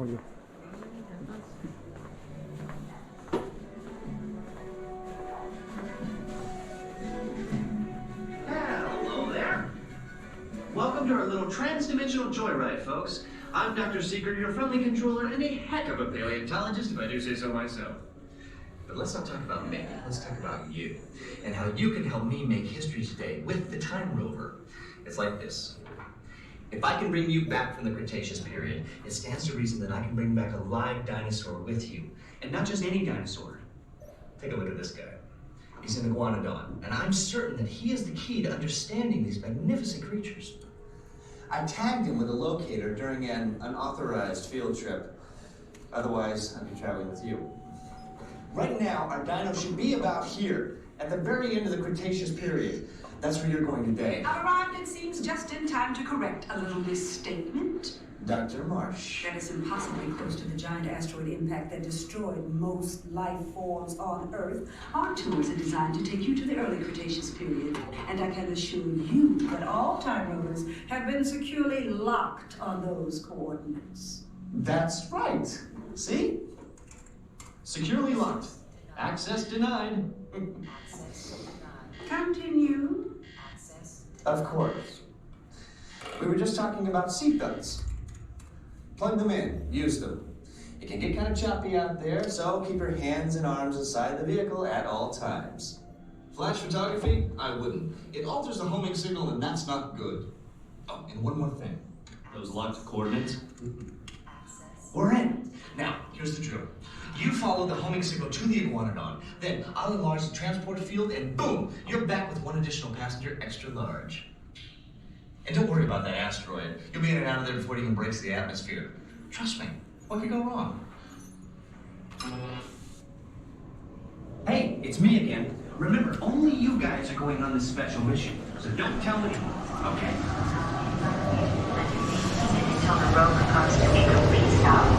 audio. Hello there. Welcome to our little trans-dimensional joyride, folks. I'm Dr. Seeker, your friendly controller, and a heck of a paleontologist, if I do say so myself. But let's not talk about me. Let's talk about you, and how you can help me make history today with the Time Rover. It's like this. If I can bring you back from the Cretaceous period, it stands to reason that I can bring back a live dinosaur with you. And not just any dinosaur. Take a look at this guy. He's an Iguanodon, and I'm certain that he is the key to understanding these magnificent creatures. I tagged him with a locator during an unauthorized field trip. Otherwise, I'd be traveling with you. Right now, our dino should be about here, at the very end of the Cretaceous period. That's where you're going today. I've arrived, it seems, just in time to correct a little misstatement. Dr. Marsh. That is impossibly close to the giant asteroid impact that destroyed most life forms on Earth. Our tours are designed to take you to the early Cretaceous period, and I can assure you that all time rovers have been securely locked on those coordinates. That's right. See? Securely locked. Access denied. Continue. Of course. We were just talking about seatbelts. Plug them in, use them. It can get kind of choppy out there, so keep your hands and arms inside the vehicle at all times. Flash photography? I wouldn't. It alters the homing signal, and that's not good. Oh, and one more thing. Those locked coordinates? We're in. Now, here's the drill. You follow the homing signal to the Iguanodon, then I'll enlarge the transport field, and boom, you're back with one additional passenger extra large. And don't worry about that asteroid. You'll be in and out of there before it even breaks the atmosphere. Trust me, what could go wrong? Hey, it's me again. Remember, only you guys are going on this special mission, so don't tell anyone, okay? Until the rover comes to a complete stop.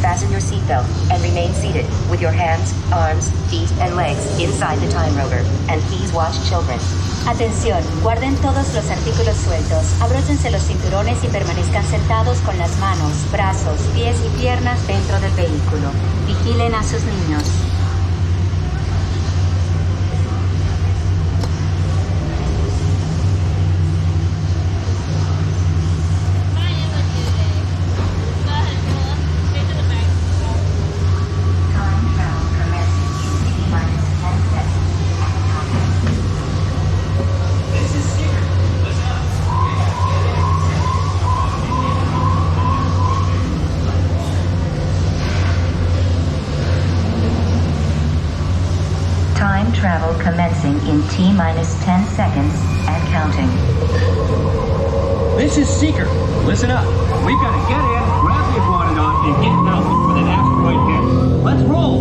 Fasten your seatbelt and remain seated with your hands, arms, feet, and legs inside the Time Rover. And please watch children. Atención, guarden todos los artículos sueltos, abróchense los cinturones y permanezcan sentados con las manos, brazos, pies y piernas dentro del vehículo. Vigilen a sus niños. Travel commencing in T-minus 10 seconds and counting. This is Seeker. Listen up. We've got to get in, grab the Iguanodon, and get out before that asteroid hits. Let's roll!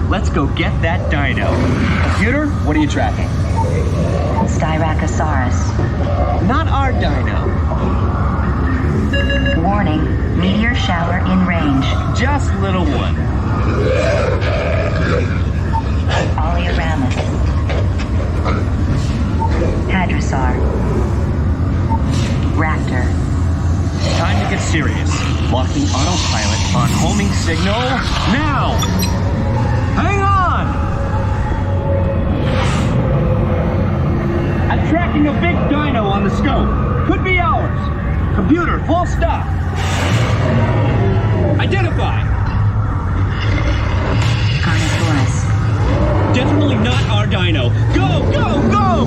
Let's go get that dino. Computer, what are you tracking? Styracosaurus. Not our dino. Warning, meteor shower in range. Just little one. Ollie around. signal. Now! Hang on! I'm tracking a big dino on the scope. Could be ours. Computer, full stop. Identify! Carnotaurus. Definitely not our dino. Go, go, go!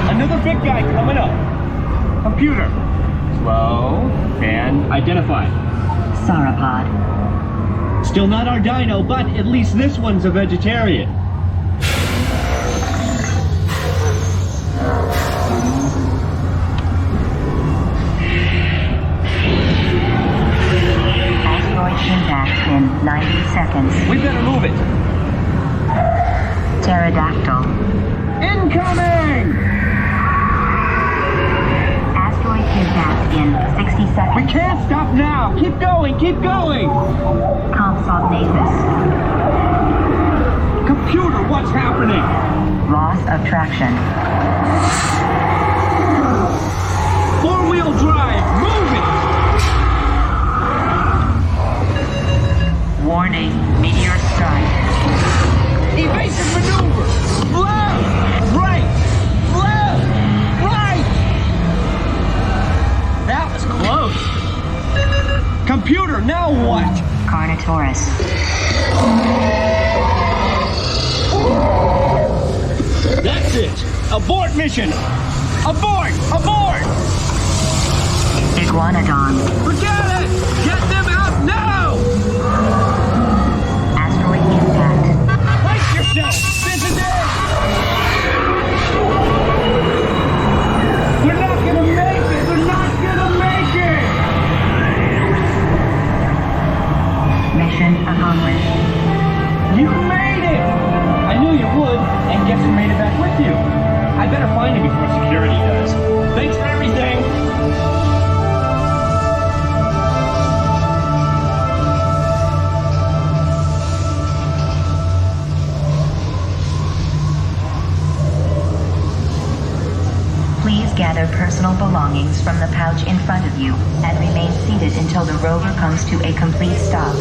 Another big guy coming up. Computer. Slow and identify. Sauropod. Still not our dino, but at least this one's a vegetarian. Asteroid impact in 90 seconds. We better move it. Pterodactyl. Incoming! Asteroid impact in 60 seconds. We can't stop now. Keep going, keep going. Compsognathus. Computer, what's happening? Loss of traction. Four-wheel drive, move it! Warning, meteor strike. Evasive maneuver! Left! Right! Left! Right! That was close. Computer, now what? Carnotaurus. That's it! Abort mission! Abort! Abort! Iguanodon. Forget it! Get them out now! Asteroid impact. Brace yourself! This is it! We're not gonna make it! We're not gonna make it! Mission accomplished. You made it! I knew you would, and guess who made it back with you? I better find him before security does. Thanks for everything! Please gather personal belongings from the pouch in front of you and remain seated until the rover comes to a complete stop.